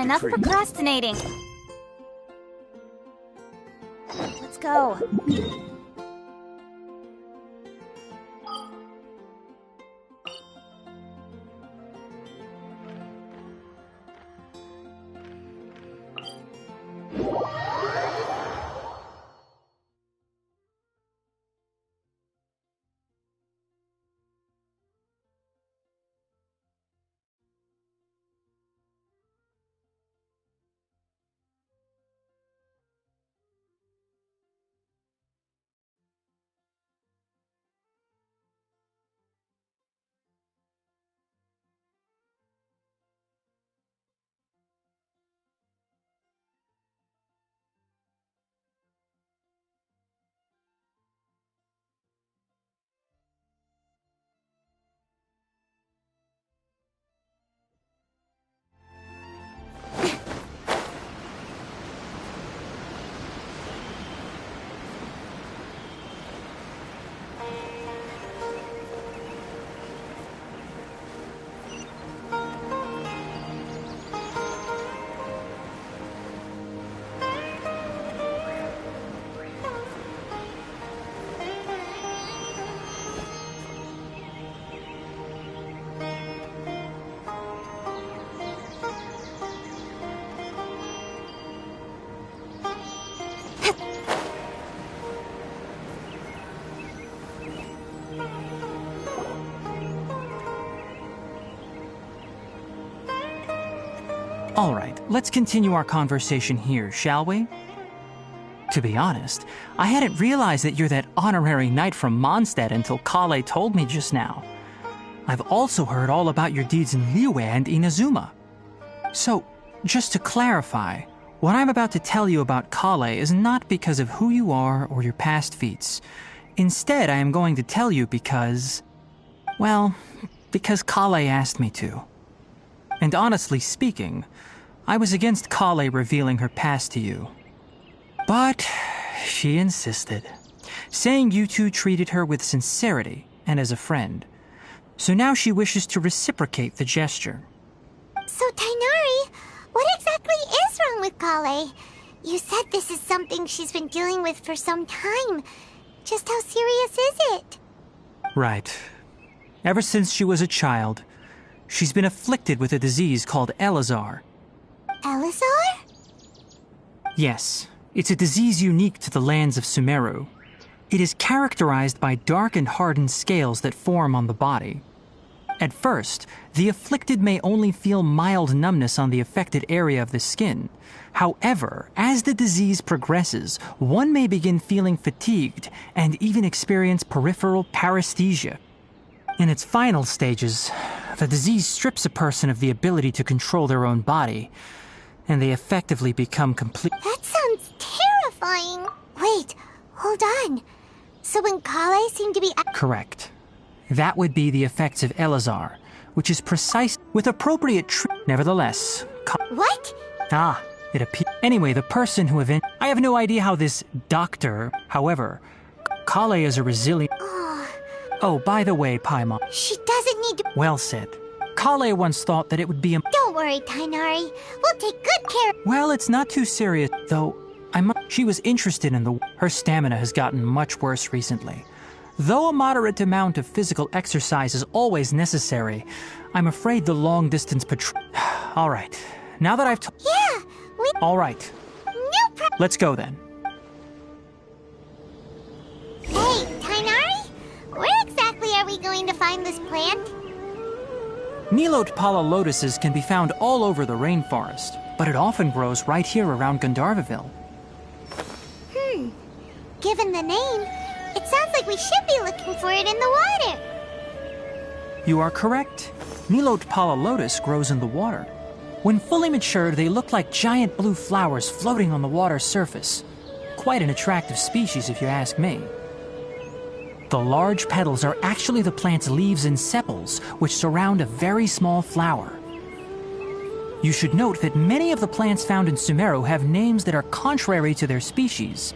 enough procrastinating. Let's go. Alright, let's continue our conversation here, shall we? To be honest, I hadn't realized that you're that honorary knight from Mondstadt until Kale told me just now. I've also heard all about your deeds in Liyue and Inazuma. So, just to clarify, what I'm about to tell you about Kale is not because of who you are or your past feats. Instead, I am going to tell you because... well, because Kale asked me to. And honestly speaking, I was against Kale revealing her past to you. But she insisted, saying you two treated her with sincerity and as a friend. So now she wishes to reciprocate the gesture. So, Tighnari, what exactly is wrong with Kale? You said this is something she's been dealing with for some time. Just how serious is it? Right. Ever since she was a child, she's been afflicted with a disease called Elazar. Elazar? Yes, it's a disease unique to the lands of Sumeru. It is characterized by dark and hardened scales that form on the body. At first, the afflicted may only feel mild numbness on the affected area of the skin. However, as the disease progresses, one may begin feeling fatigued and even experience peripheral paresthesia. In its final stages, the disease strips a person of the ability to control their own body, and they effectively become complete. That sounds terrifying. Wait, hold on. So when Kale seemed to be... Correct. That would be the effects of Elazar, which is precise with appropriate Nevertheless... What? It appears... Anyway, the person who I have no idea how this doctor... However, Kale is a resilient... Oh, by the way, Paimon... She doesn't need to... Well said. Kale once thought that it would be a... Don't worry, Tighnari. We'll take good care... Well, it's not too serious, though. She was interested in the... Her stamina has gotten much worse recently. Though a moderate amount of physical exercise is always necessary, I'm afraid the long-distance patrol... All right. Now that I've... Yeah, we... All right. No problem. Let's go then. Hey, Tighnari? Where exactly are we going to find this plant? Nilotpala lotuses can be found all over the rainforest, but it often grows right here around Gandharvaville. Given the name, it sounds like we should be looking for it in the water. You are correct. Nilotpala lotus grows in the water. When fully matured, they look like giant blue flowers floating on the water's surface. Quite an attractive species, if you ask me. The large petals are actually the plant's leaves and sepals, which surround a very small flower. You should note that many of the plants found in Sumeru have names that are contrary to their species.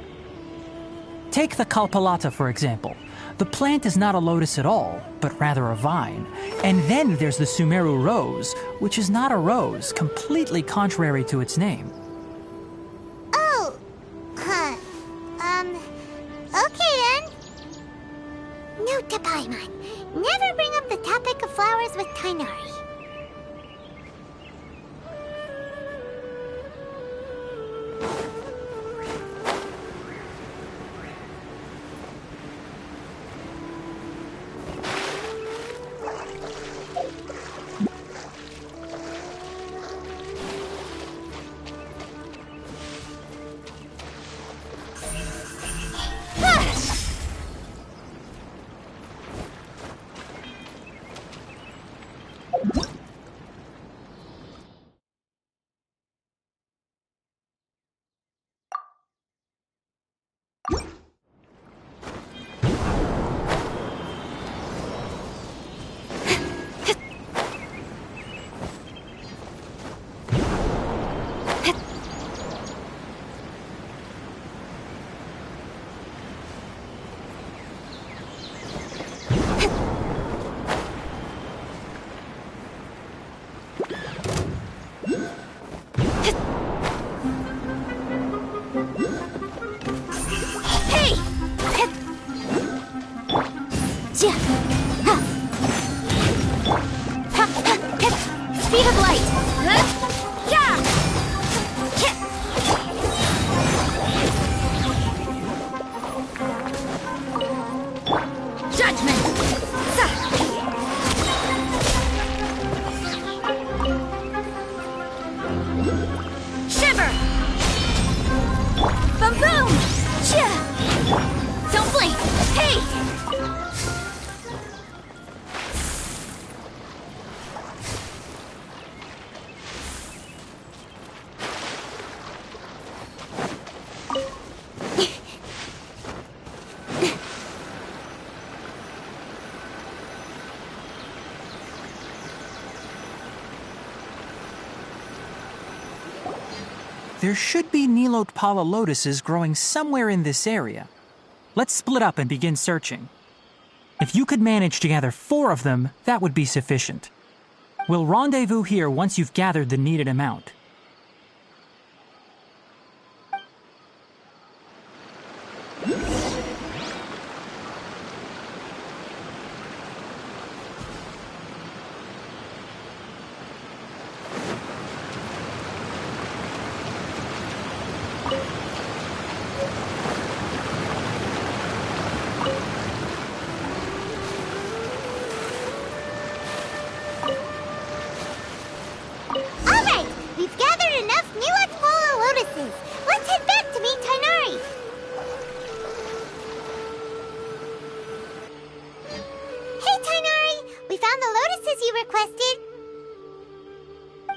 Take the Kalpalata, for example. The plant is not a lotus at all, but rather a vine. And then there's the Sumeru rose, which is not a rose, completely contrary to its name. Oh, huh. Okay then. Note to Paimon. Never bring up the topic of flowers with Tighnari. Speed of light! Yeah! Judgment! Shiver! Boom boom! Don't blink! Hey! There should be Nilotpala lotuses growing somewhere in this area. Let's split up and begin searching. If you could manage to gather 4 of them, that would be sufficient. We'll rendezvous here once you've gathered the needed amount.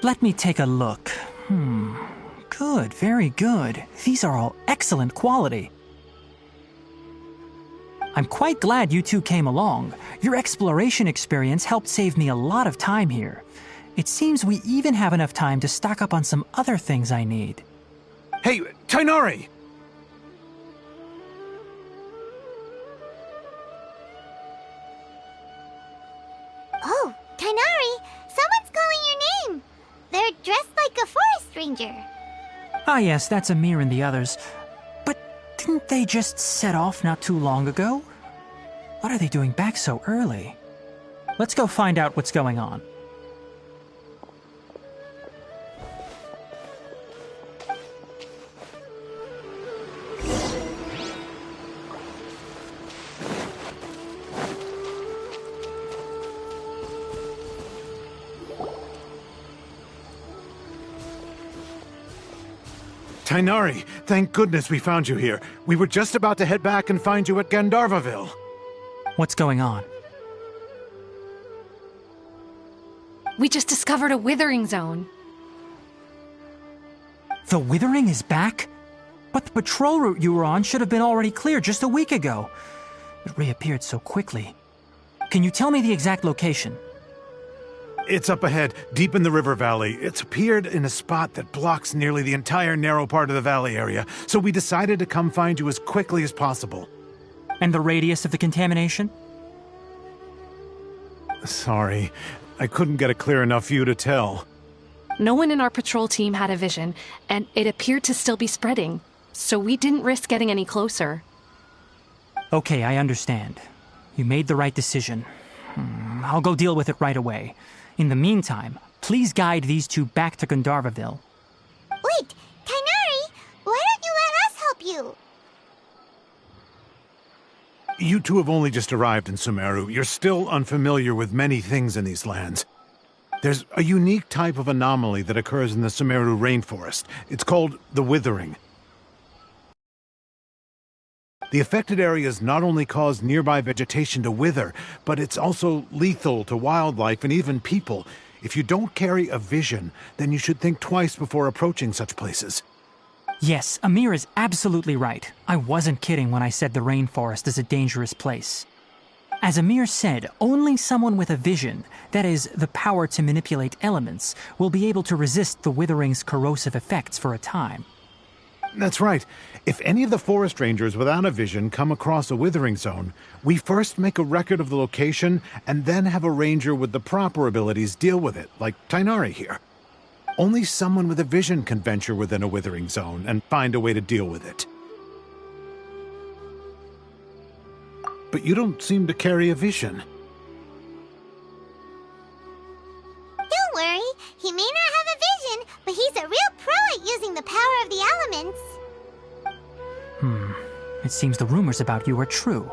Let me take a look. Good, very good. These are all excellent quality. I'm quite glad you two came along. Your exploration experience helped save me a lot of time here. It seems we even have enough time to stock up on some other things I need. Hey, Tighnari! Oh, Tighnari! Someone's calling your name! They're dressed like a forest ranger. Ah yes, that's Amir and the others. But didn't they just set off not too long ago? What are they doing back so early? Let's go find out what's going on. Tighnari, thank goodness we found you here. We were just about to head back and find you at Gandharvaville. What's going on? We just discovered a withering zone. The withering is back? But the patrol route you were on should have been already clear just a week ago. It reappeared so quickly. Can you tell me the exact location? It's up ahead, deep in the river valley. It's appeared in a spot that blocks nearly the entire narrow part of the valley area, so we decided to come find you as quickly as possible. And the radius of the contamination? Sorry, I couldn't get a clear enough view to tell. No one in our patrol team had a vision, and it appeared to still be spreading, so we didn't risk getting any closer. Okay, I understand. You made the right decision. I'll go deal with it right away. In the meantime, please guide these two back to Gandharvaville. Wait, Tighnari, why don't you let us help you? You two have only just arrived in Sumeru. You're still unfamiliar with many things in these lands. There's a unique type of anomaly that occurs in the Sumeru rainforest. It's called the withering. The affected areas not only cause nearby vegetation to wither, but it's also lethal to wildlife and even people. If you don't carry a vision, then you should think twice before approaching such places. Yes, Amir is absolutely right. I wasn't kidding when I said the rainforest is a dangerous place. As Amir said, only someone with a vision, that is, the power to manipulate elements, will be able to resist the withering's corrosive effects for a time. That's right. If any of the forest rangers without a vision come across a withering zone, we first make a record of the location and then have a ranger with the proper abilities deal with it, like Tighnari here. Only someone with a vision can venture within a withering zone and find a way to deal with it. But you don't seem to carry a vision. Don't worry, he may not have a vision, but he's a real pro at using the power of the elements. It seems the rumors about you are true.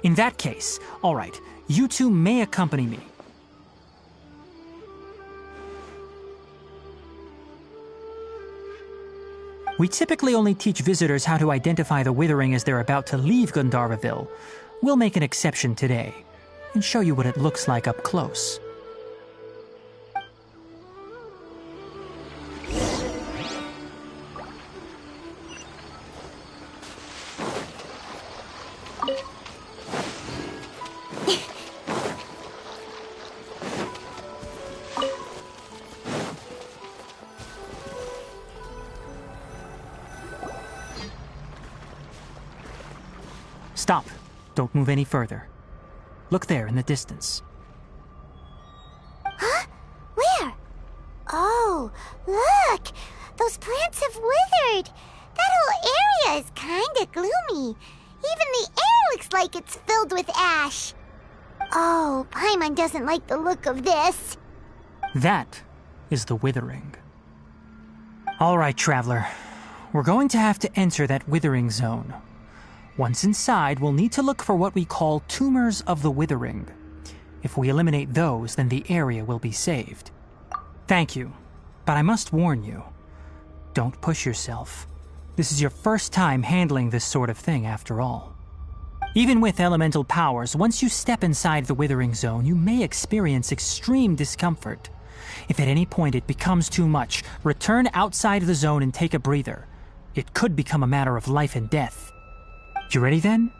In that case, all right, you two may accompany me. We typically only teach visitors how to identify the withering as they're about to leave Gandharvaville. We'll make an exception today and show you what it looks like up close. Stop. Don't move any further. Look there in the distance. Huh? Where? Oh, look! Those plants have withered! That whole area is kinda gloomy. Even the air looks like it's filled with ash. Oh, Paimon doesn't like the look of this. That is the withering. All right, traveler. We're going to have to enter that withering zone. Once inside, we'll need to look for what we call tumors of the withering. If we eliminate those, then the area will be saved. Thank you, but I must warn you. Don't push yourself. This is your first time handling this sort of thing, after all. Even with elemental powers, once you step inside the withering zone, you may experience extreme discomfort. If at any point it becomes too much, return outside the zone and take a breather. It could become a matter of life and death. You ready then?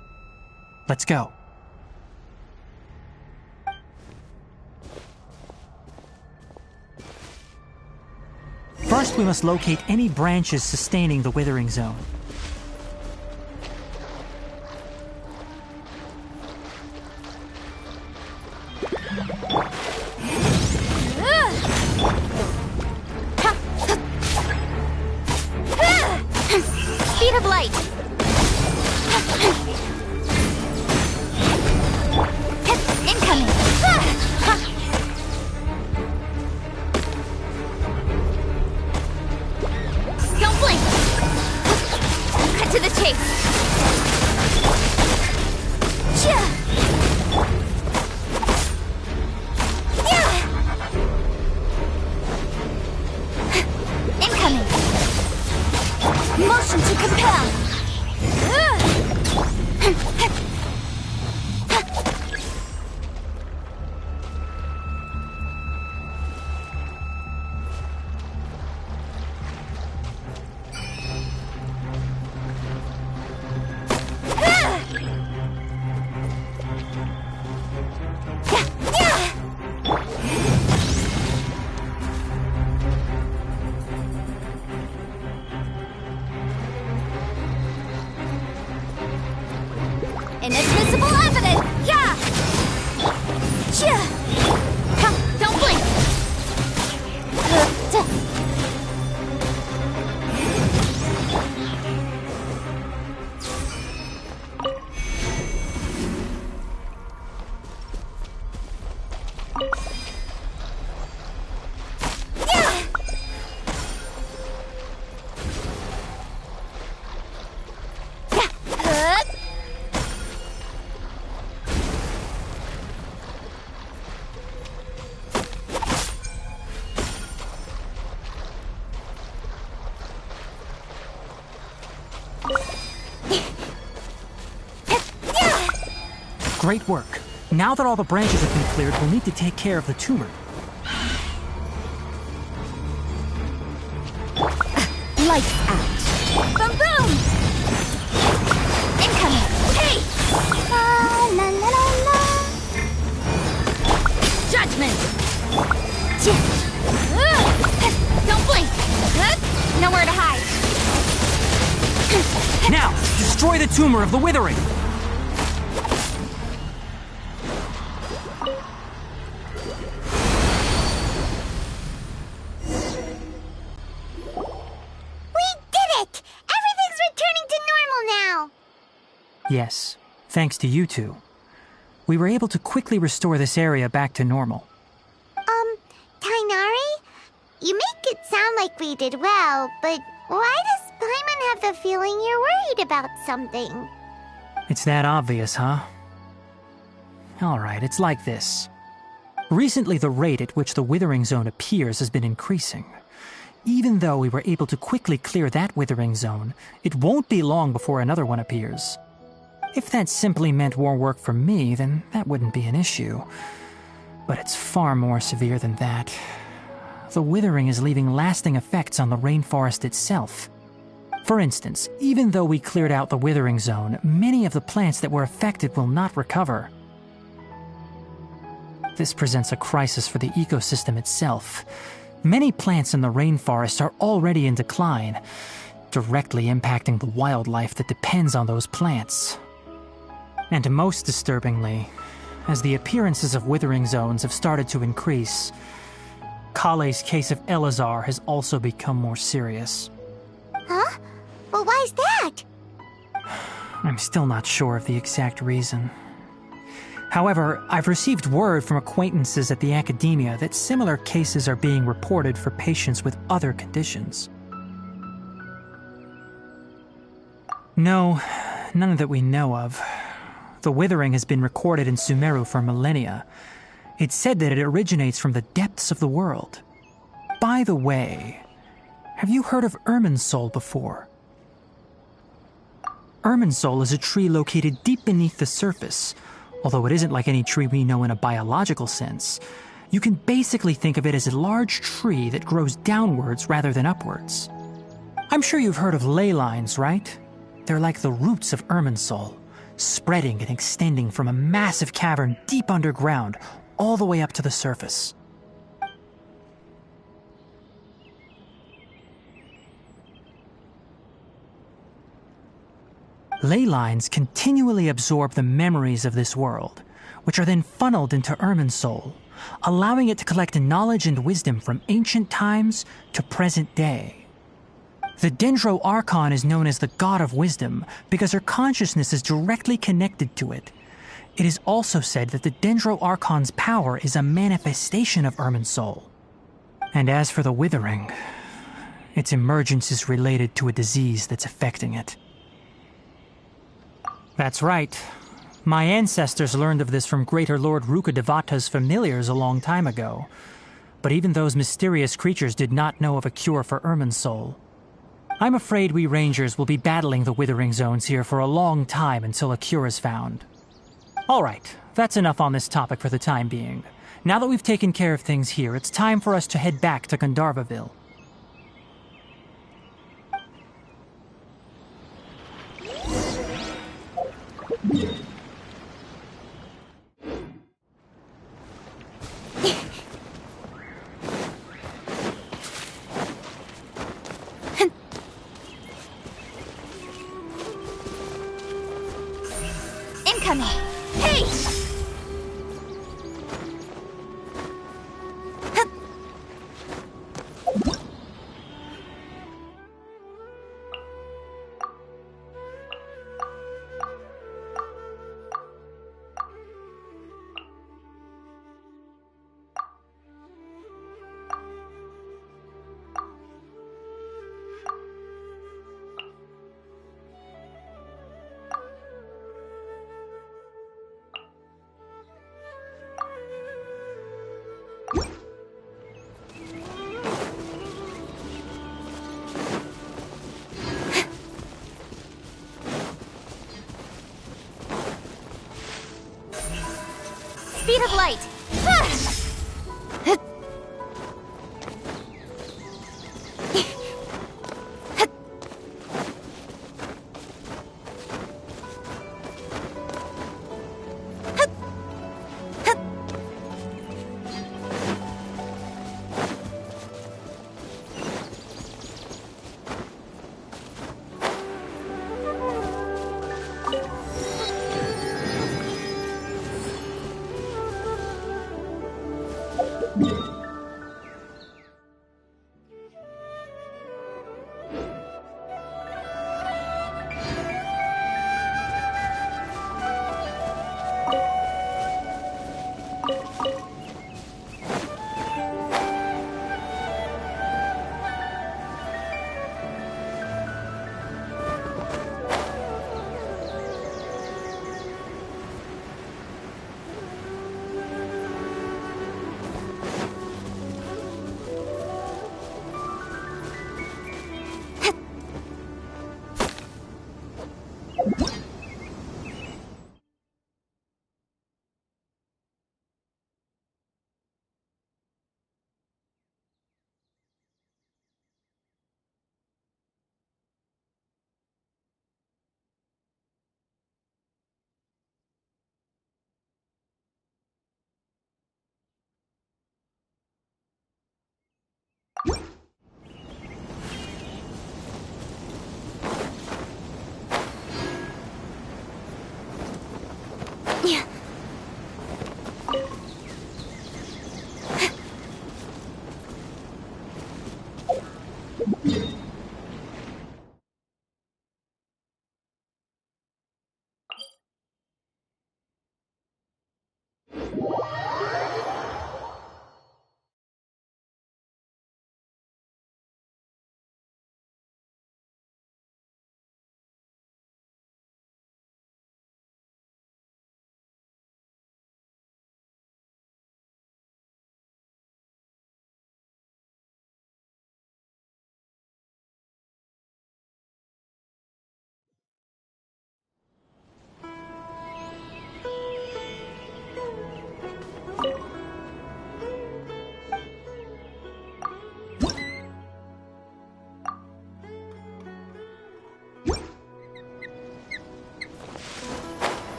Let's go. First, we must locate any branches sustaining the withering zone. Speed of light. Incoming. Don't blink. Cut to the chase. Incoming. Motion to compel. Inadmissible evidence! Yeah! Come, don't blink! Great work. Now that all the branches have been cleared, we'll need to take care of the tumor. Lights out. Boom boom! Incoming! Hey! La la la la la. Judgment! Don't blink! Nowhere to hide. Now, destroy the tumor of the withering! Yes, thanks to you two. We were able to quickly restore this area back to normal. Tighnari? You make it sound like we did well, but why does Paimon have the feeling you're worried about something? It's that obvious, huh? Alright, it's like this. Recently, the rate at which the withering zone appears has been increasing. Even though we were able to quickly clear that withering zone, it won't be long before another one appears. If that simply meant more work for me, then that wouldn't be an issue. But it's far more severe than that. The withering is leaving lasting effects on the rainforest itself. For instance, even though we cleared out the withering zone, many of the plants that were affected will not recover. This presents a crisis for the ecosystem itself. Many plants in the rainforest are already in decline, directly impacting the wildlife that depends on those plants. And most disturbingly, as the appearances of withering zones have started to increase, Kale's case of Elazar has also become more serious. Huh? Well, why's that? I'm still not sure of the exact reason. However, I've received word from acquaintances at the academia that similar cases are being reported for patients with other conditions. No, none that we know of. The withering has been recorded in Sumeru for millennia. It's said that it originates from the depths of the world. By the way, have you heard of Irminsul before? Irminsul is a tree located deep beneath the surface. Although it isn't like any tree we know in a biological sense, you can basically think of it as a large tree that grows downwards rather than upwards. I'm sure you've heard of ley lines, right? They're like the roots of Irminsul, spreading and extending from a massive cavern deep underground all the way up to the surface. Ley lines continually absorb the memories of this world, which are then funneled into Irminsul, allowing it to collect knowledge and wisdom from ancient times to present day. The Dendro Archon is known as the God of Wisdom because her consciousness is directly connected to it. It is also said that the Dendro Archon's power is a manifestation of Irminsul. And as for the withering, its emergence is related to a disease that's affecting it. That's right. My ancestors learned of this from Greater Lord Rukkhadevata's familiars a long time ago. But even those mysterious creatures did not know of a cure for Irminsul. I'm afraid we rangers will be battling the withering zones here for a long time until a cure is found. Alright, that's enough on this topic for the time being. Now that we've taken care of things here, it's time for us to head back to Gandharvaville. incoming! Hey! Speed of light!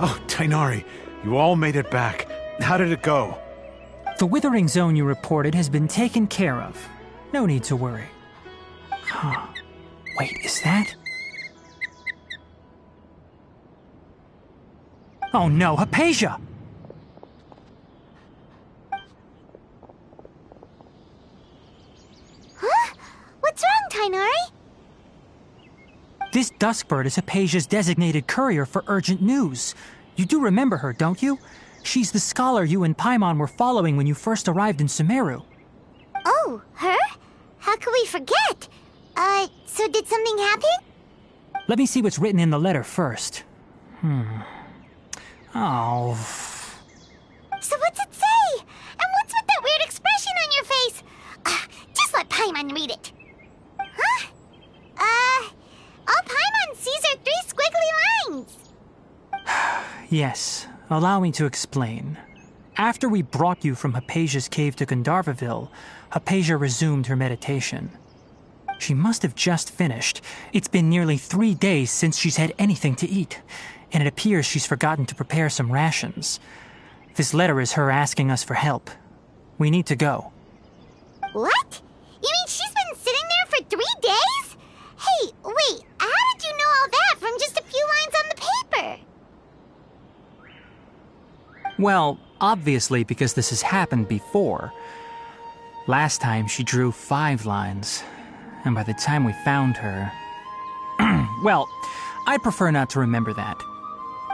Oh, Tainari, you all made it back. How did it go? The withering zone you reported has been taken care of. No need to worry. Huh. Wait, is that? Oh no, Hypatia! Huh? What's wrong, Tainari? This Duskbird is Hypatia's designated courier for urgent news. You do remember her, don't you? She's the scholar you and Paimon were following when you first arrived in Sumeru. Oh, her? How could we forget? So did something happen? Let me see what's written in the letter first. Oh. So what's it say? And what's with that weird expression on your face? Just let Paimon read it. Huh? All Paimon sees are 3 squiggly Yes, allow me to explain. After we brought you from Hypatia's cave to Gandharvaville, Hypatia resumed her meditation. She must have just finished. It's been nearly 3 days since she's had anything to eat, and it appears she's forgotten to prepare some rations. This letter is her asking us for help. We need to go. What? You mean she's been sitting there for 3 days? Hey, wait, how did you know all that from just a few lines on the paper? Well, obviously because this has happened before. Last time she drew 5 lines, and by the time we found her... Well, I'd prefer not to remember that.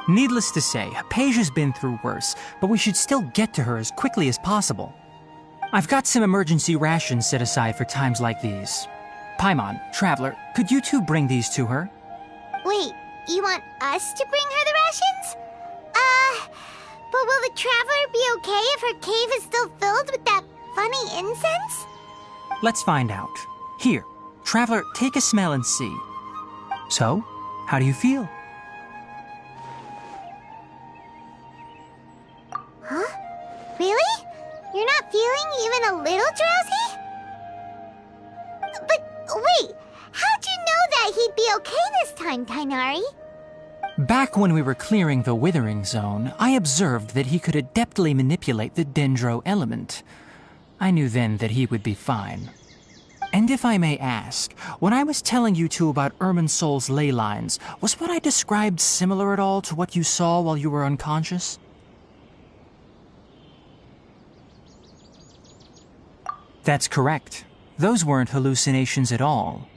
Needless to say, Hypatia's been through worse, but we should still get to her as quickly as possible. I've got some emergency rations set aside for times like these. Paimon, Traveler, could you two bring these to her? Wait, you want us to bring her the rations? But will the Traveler be okay if her cave is still filled with that funny incense? Let's find out. Here, Traveler, take a smell and see. So, how do you feel? Huh? Really? You're not feeling even a little drowsy? But wait, how'd you know that he'd be okay this time, Tighnari? Back when we were clearing the Withering Zone, I observed that he could adeptly manipulate the Dendro element. I knew then that he would be fine. And if I may ask, when I was telling you two about Irminsol's ley lines, was what I described similar at all to what you saw while you were unconscious? That's correct. Those weren't hallucinations at all.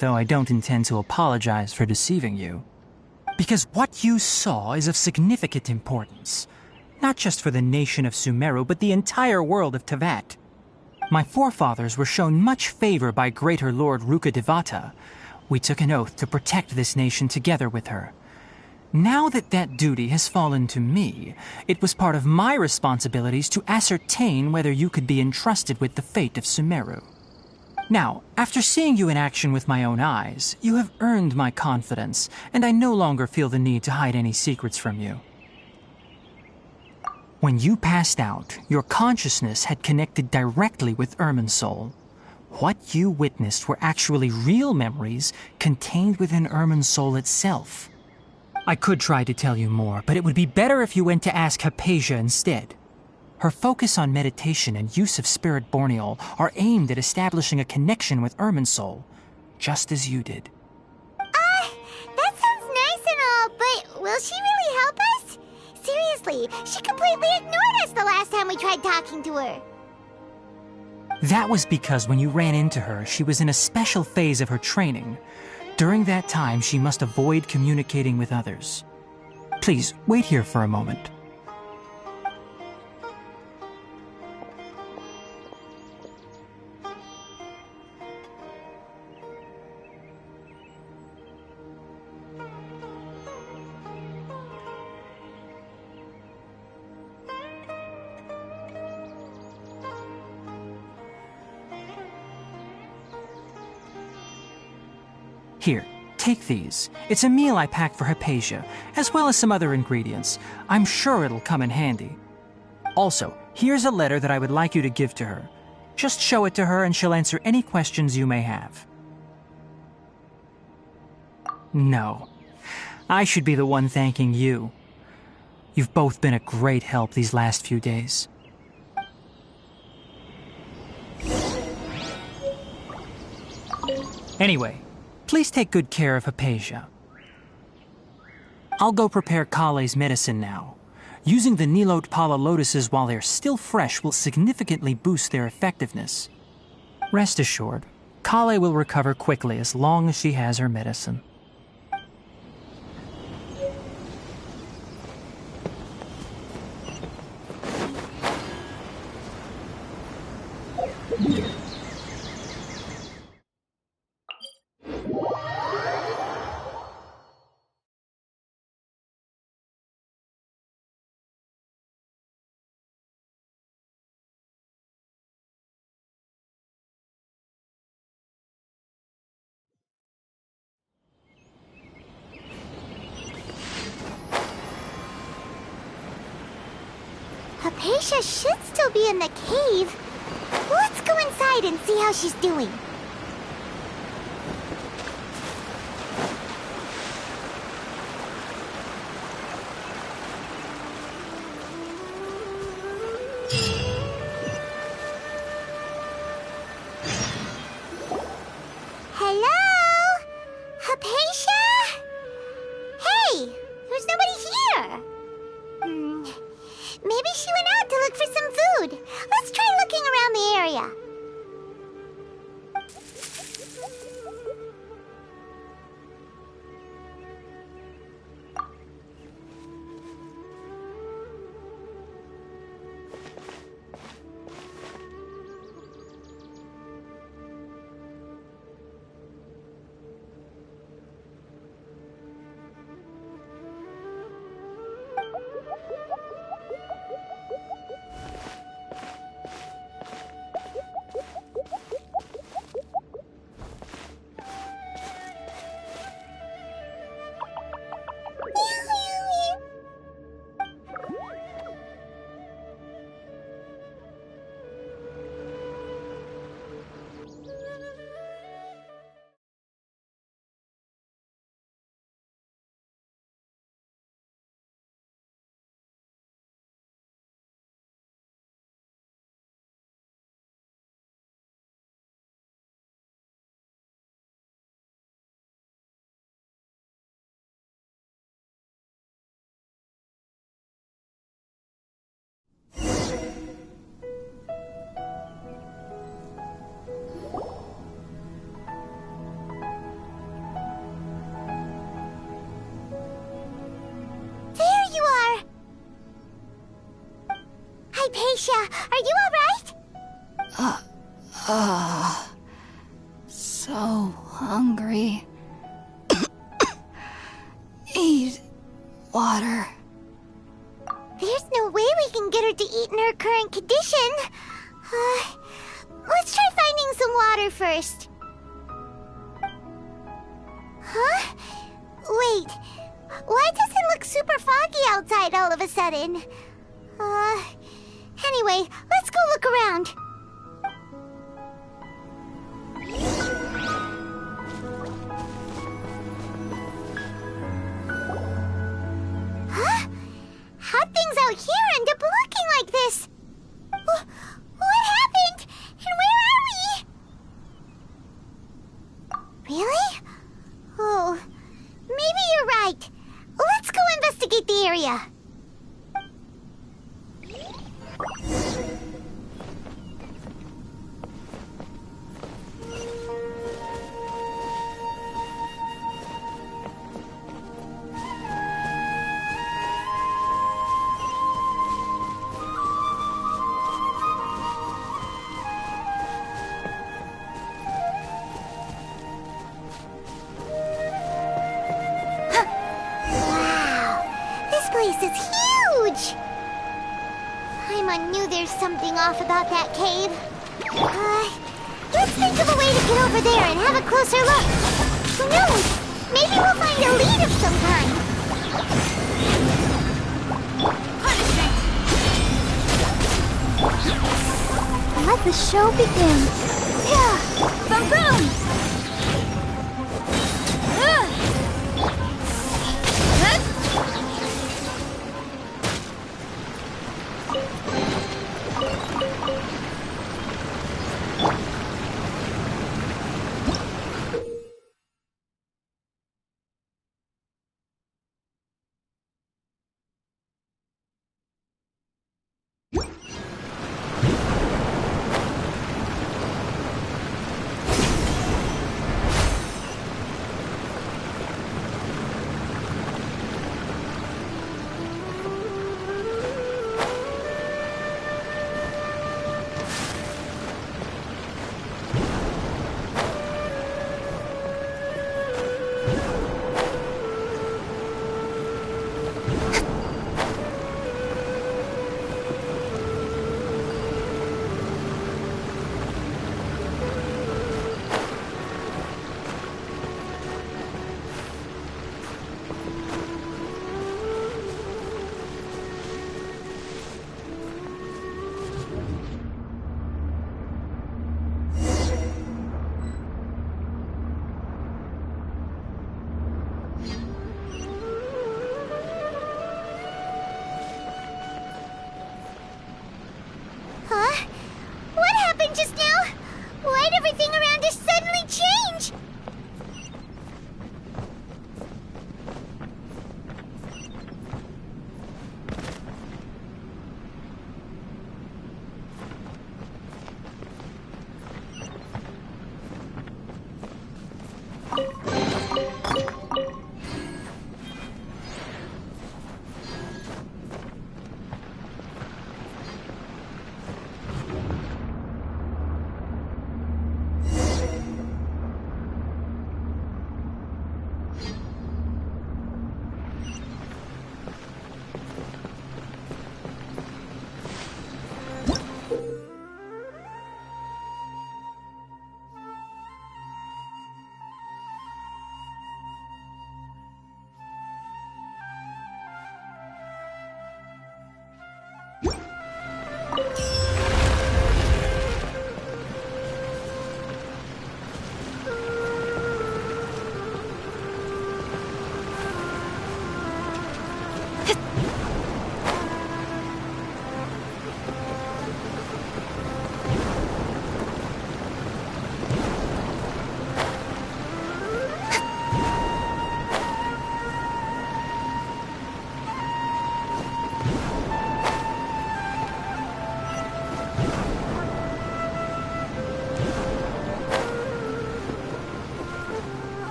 Though I don't intend to apologize for deceiving you. Because what you saw is of significant importance. Not just for the nation of Sumeru, but the entire world of Teyvat. My forefathers were shown much favor by Greater Lord Rukkhadevata. We took an oath to protect this nation together with her. Now that that duty has fallen to me, it was part of my responsibilities to ascertain whether you could be entrusted with the fate of Sumeru. Now, after seeing you in action with my own eyes, you have earned my confidence, and I no longer feel the need to hide any secrets from you. When you passed out, your consciousness had connected directly with Irminsol. What you witnessed were actually real memories contained within Irminsol itself. I could try to tell you more, but it would be better if you went to ask Hypatia instead. Her focus on meditation and use of Spirit Borneol are aimed at establishing a connection with Irminsol, just as you did. That sounds nice and all, but will she really help us? Seriously, she completely ignored us the last time we tried talking to her. That was because when you ran into her, she was in a special phase of her training. During that time, she must avoid communicating with others. Please, wait here for a moment. Here, take these. It's a meal I packed for Hypatia, as well as some other ingredients. I'm sure it'll come in handy. Also, here's a letter that I would like you to give to her. Just show it to her and she'll answer any questions you may have. No. I should be the one thanking you. You've both been a great help these last few days. Anyway, please take good care of Hypatia. I'll go prepare Kale's medicine now. Using the Nilot Pala lotuses while they're still fresh will significantly boost their effectiveness. Rest assured, Kale will recover quickly as long as she has her medicine. Hypatia should still be in the cave. Let's go inside and see how she's doing. Hello? Hypatia? Hey, there's nobody here. Maybe she went out to look for some food. Let's try looking around the area. Hypatia, are you alright? So hungry. Need water. There's no way we can get her to eat in her current condition. Let's try finding some water first. Huh? Wait, why does it look super foggy outside all of a sudden? Anyway, let's go look around. Huh? How'd things out here end up looking like this? What happened? And where are we? Really? Oh, maybe you're right. Let's go investigate the area. Is huge! Paimon knew there's something off about that cave. Let's think of a way to get over there and have a closer look. Who knows? Maybe we'll find a lead of some kind. Let the show begin. Yeah! Boom boom!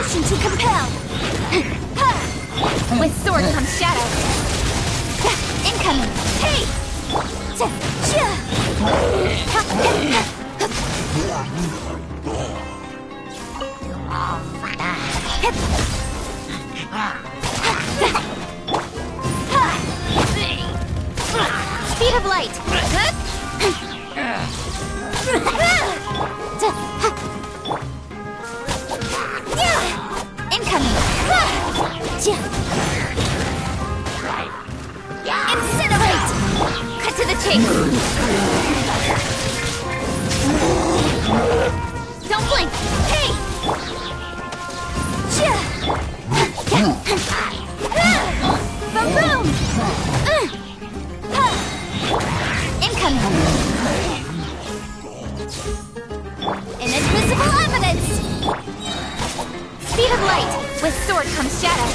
Potion to compel! With sword comes shadow! Incoming! Hey! Speed of light! Incoming! Incinerate! Cut to the chase! Don't blink! Hey! Boom! Incoming! Inadmissible evidence! Speed of light! With sword comes shadow!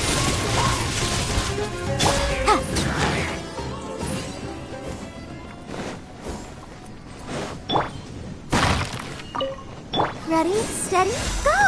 Ready, steady, go!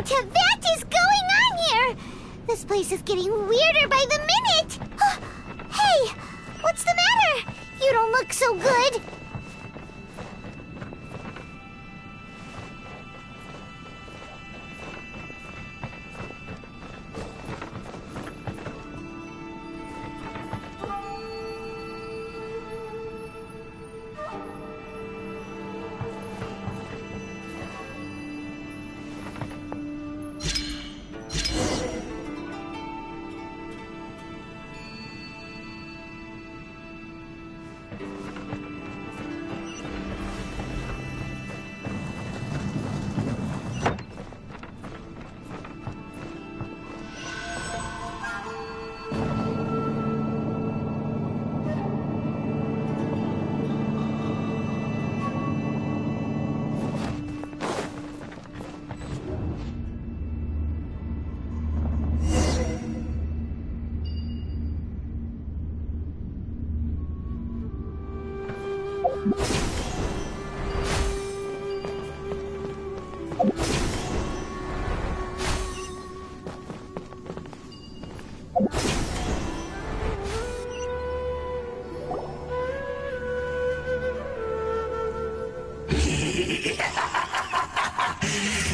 What is going on here? This place is getting weirder by the minute! Hey! What's the matter? You don't look so good!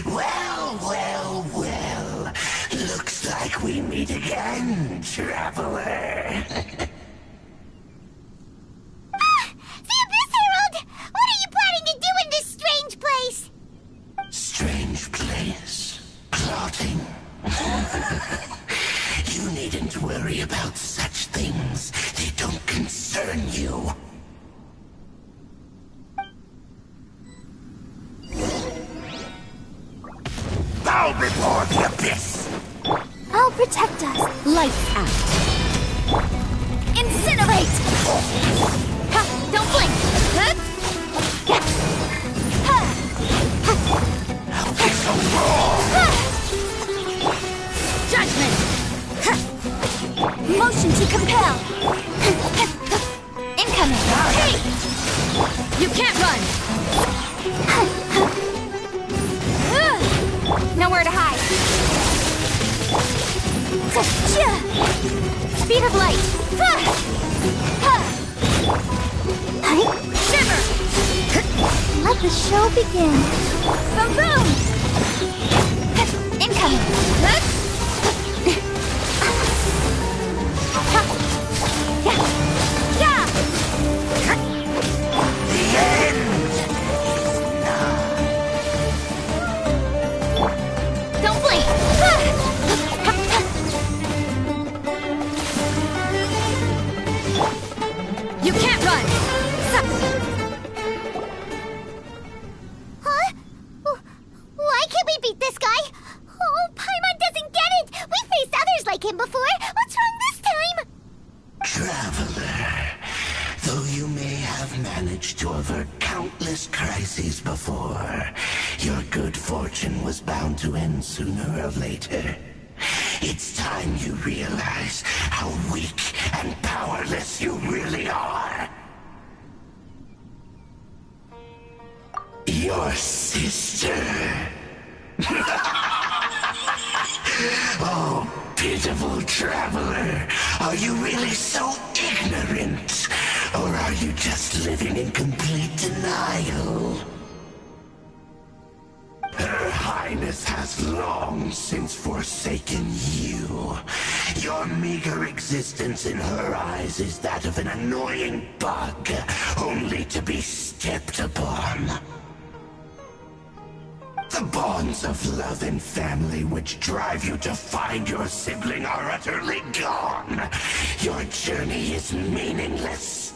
Well. Looks like we meet again, traveler. The Abyss Herald! What are you planning to do in this strange place? Strange place. Plotting. You needn't worry about such things. They don't concern you. Bow before the abyss! I'll protect us. Lights out. Incinerate! Ha! Don't blink! Huh? Ha! I'll be so raw! Judgment! Motion to compel! Incoming! Hey! You can't run! Nowhere to hide! Speed of light! Shiver! Let the show begin. Boom boom! Incoming! The end! Don't blink! You can't run! Huh? Why can't we beat this guy? Oh, Paimon doesn't get it! We faced others like him before! What's wrong this time? Traveler, though you may have managed to avert countless crises before, your good fortune was bound to end sooner or later. It's time you realize how weak and powerless you really are. Your sister. Oh, pitiful traveler. Are you really so ignorant? Or are you just living in complete denial? Her Highness has long since forsaken you. Your meager existence in her eyes is that of an annoying bug, only to be stepped upon. The bonds of love and family which drive you to find your sibling are utterly gone. Your journey is meaningless.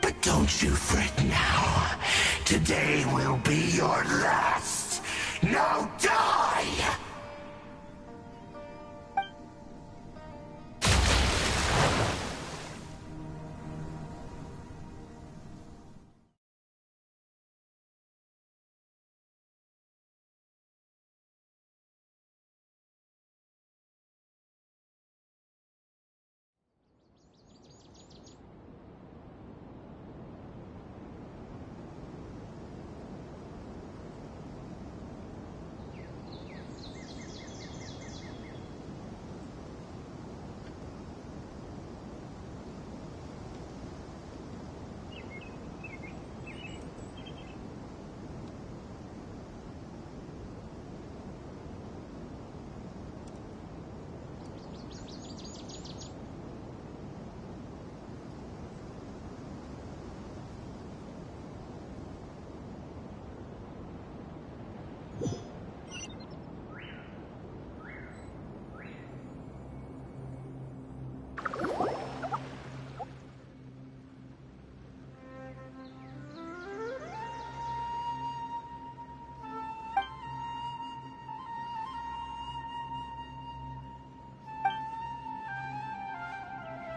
But don't you fret now. Today will be your last. Now die!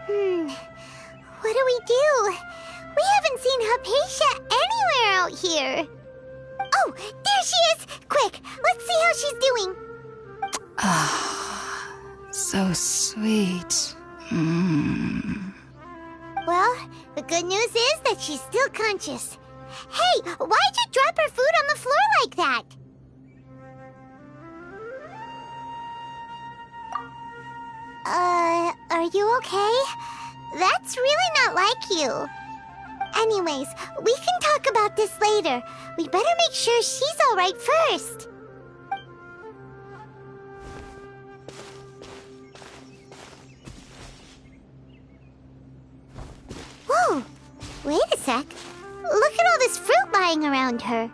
What do we do? We haven't seen Hypatia anywhere out here. Oh, there she is! Quick, let's see how she's doing. Ah, so sweet. Well, the good news is that she's still conscious. Hey, why'd you drop her food on the floor like that? Are you okay? That's really not like you. Anyways, we can talk about this later. We better make sure she's alright first. Whoa! Wait a sec. Look at all this fruit lying around her.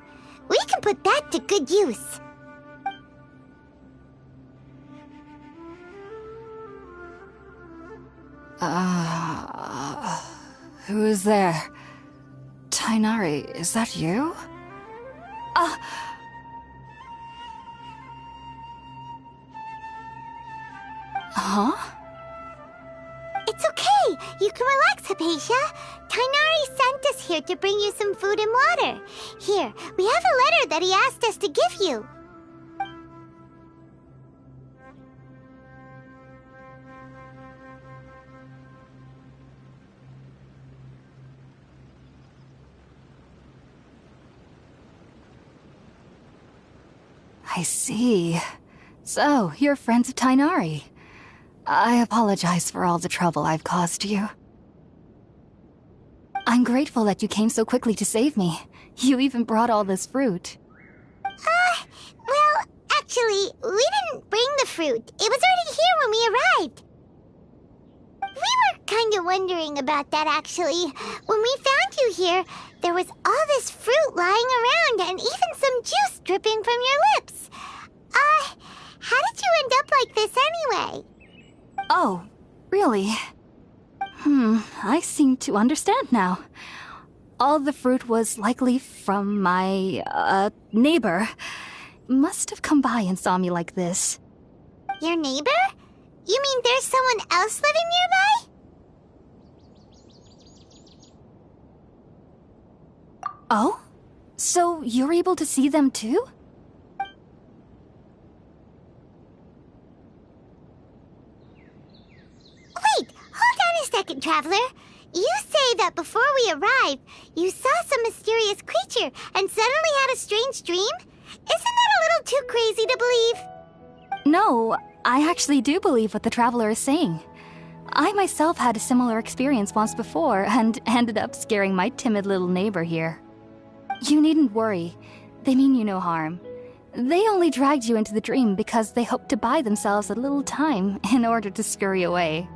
We can put that to good use. Who is there? Tighnari, is that you? Huh? It's okay. You can relax, Hypatia. Tighnari sent us here to bring you some food and water. Here, we have a letter that he asked us to give you. I see. So, you're friends of Tighnari. I apologize for all the trouble I've caused you. I'm grateful that you came so quickly to save me. You even brought all this fruit. Well, actually, we didn't bring the fruit. It was already here when we arrived. We were kind of wondering about that, actually. When we found you here, there was all this fruit lying around and even some juice dripping from your lips. How did you end up like this anyway? Oh, really? I seem to understand now. All the fruit was likely from my, neighbor. Must have come by and saw me like this. Your neighbor? You mean there's someone else living nearby? Oh? So you're able to see them too? Wait, hold on a second, Traveler. You say that before we arrived, you saw some mysterious creature and suddenly had a strange dream? Isn't that a little too crazy to believe? No, I actually do believe what the Traveler is saying. I myself had a similar experience once before and ended up scaring my timid little neighbor here. You needn't worry. They mean you no harm. They only dragged you into the dream because they hoped to buy themselves a little time in order to scurry away.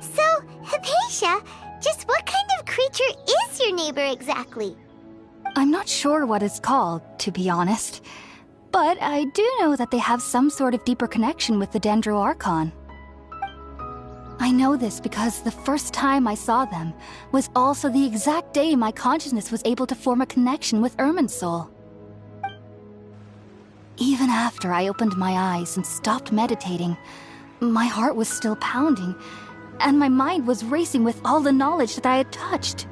So, Hypatia, just what kind of creature is your neighbor exactly? I'm not sure what it's called, to be honest. But I do know that they have some sort of deeper connection with the Dendro Archon. I know this because the first time I saw them was also the exact day my consciousness was able to form a connection with Irminsul. Even after I opened my eyes and stopped meditating, my heart was still pounding, and my mind was racing with all the knowledge that I had touched.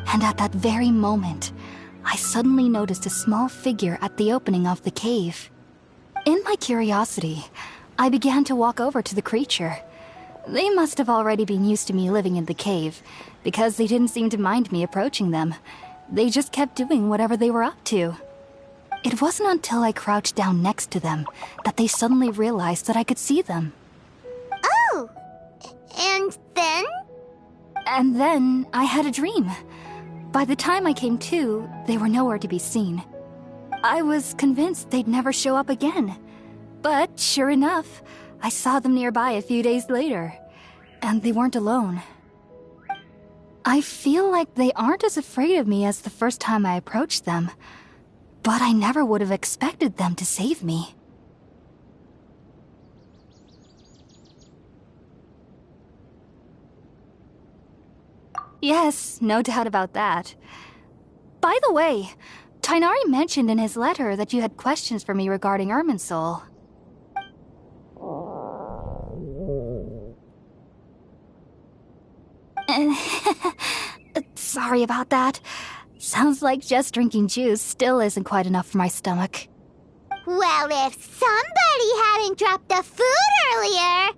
And at that very moment, I suddenly noticed a small figure at the opening of the cave. In my curiosity, I began to walk over to the creature. They must have already been used to me living in the cave, because they didn't seem to mind me approaching them. They just kept doing whatever they were up to. It wasn't until I crouched down next to them that they suddenly realized that I could see them. Oh! And then? And then I had a dream. By the time I came to, they were nowhere to be seen. I was convinced they'd never show up again. But sure enough, I saw them nearby a few days later. And they weren't alone. I feel like they aren't as afraid of me as the first time I approached them. But I never would have expected them to save me. Yes, no doubt about that. By the way, Tighnari mentioned in his letter that you had questions for me regarding Irminsul. Sorry about that. Sounds like just drinking juice still isn't quite enough for my stomach. Well, if somebody hadn't dropped the food earlier...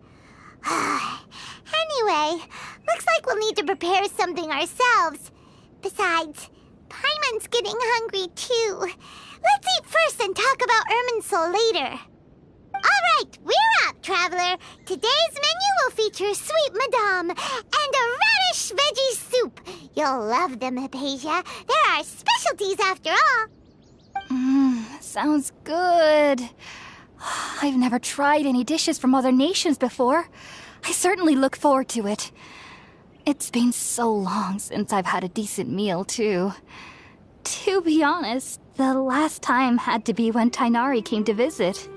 Anyway, looks like we'll need to prepare something ourselves. Besides, Paimon's getting hungry too. Let's eat first and talk about Irminsul later. Alright, we're up, Traveler. Today's menu will feature sweet madame and a radish veggie soup. You'll love them, Hypatia. They're our specialties after all. Sounds good. I've never tried any dishes from other nations before. I certainly look forward to it. It's been so long since I've had a decent meal, too. To be honest, the last time had to be when Tighnari came to visit.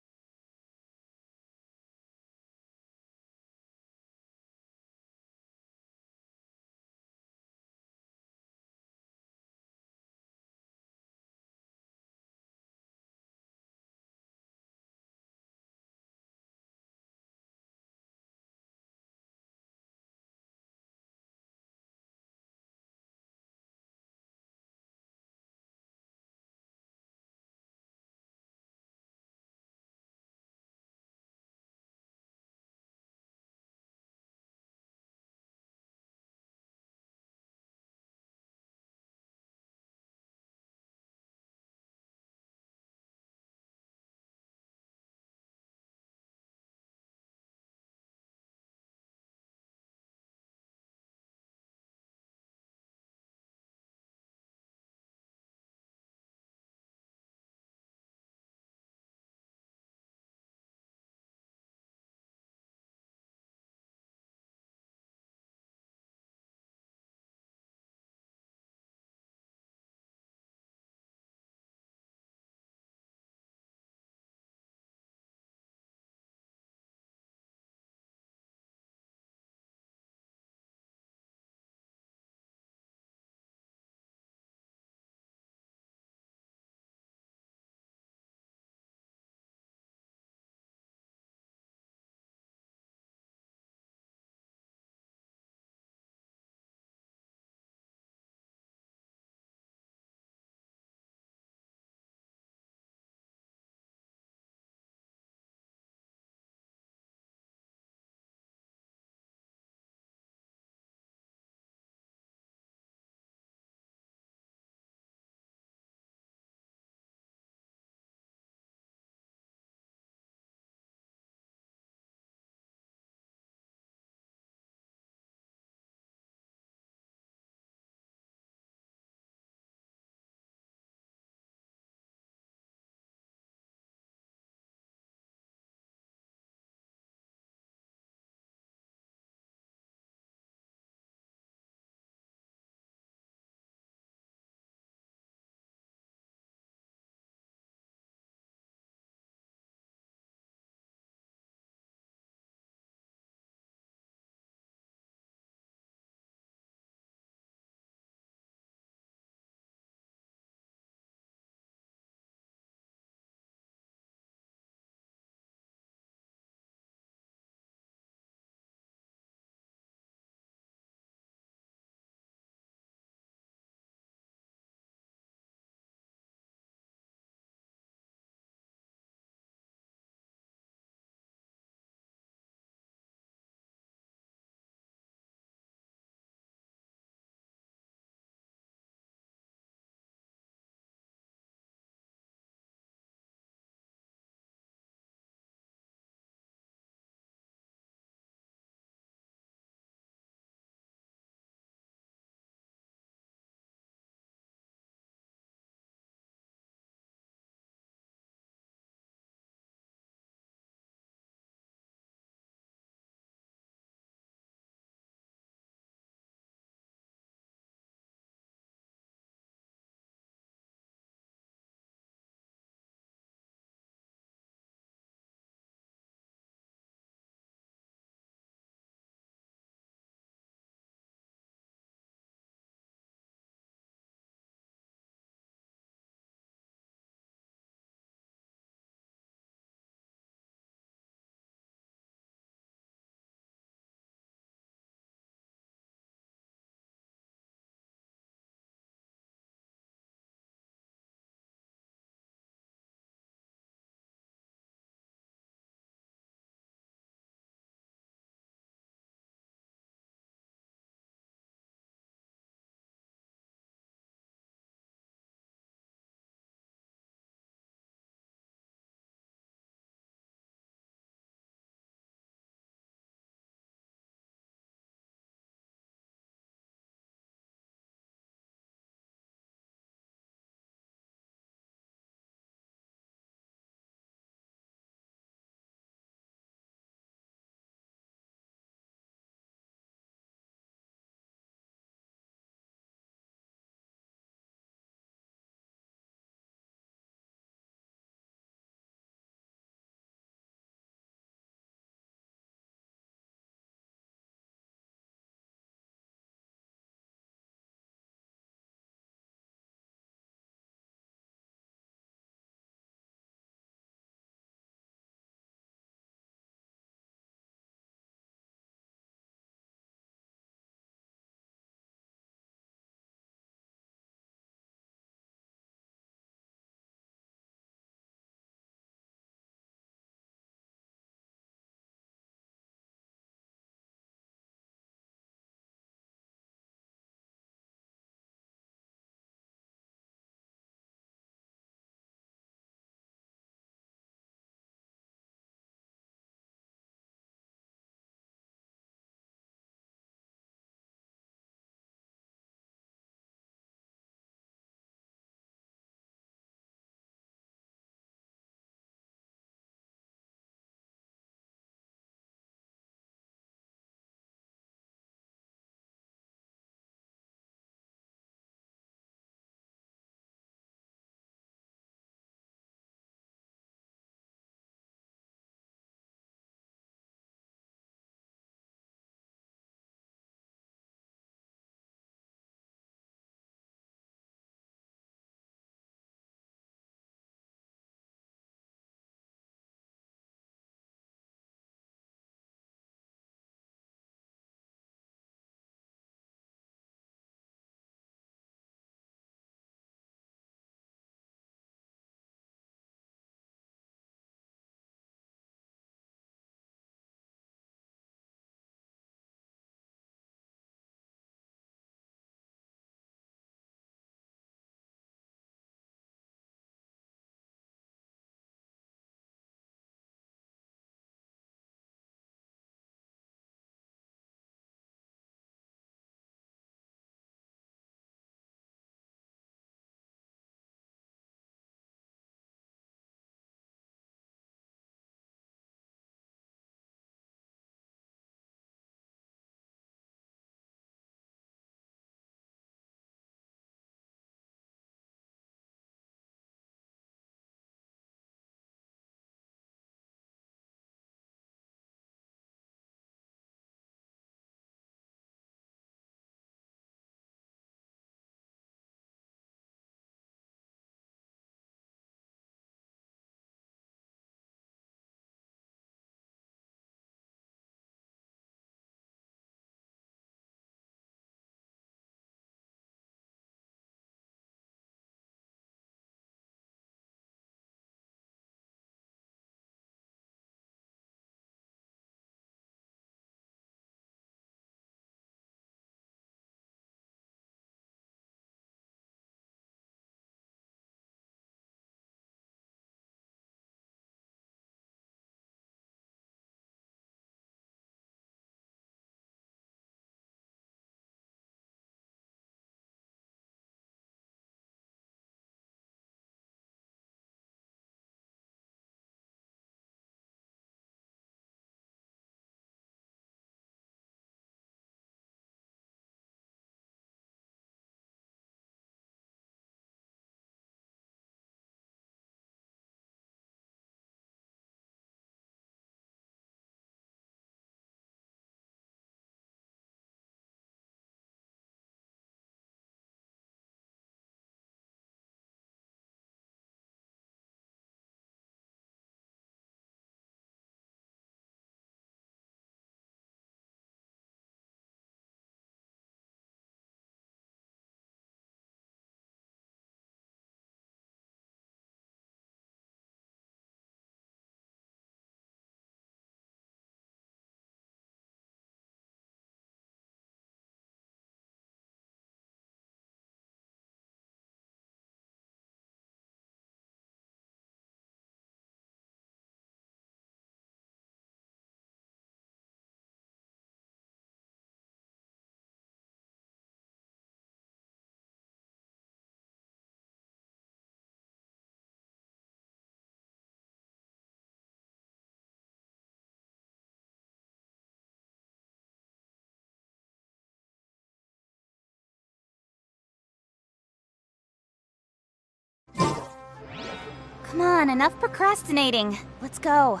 Come on, enough procrastinating. Let's go.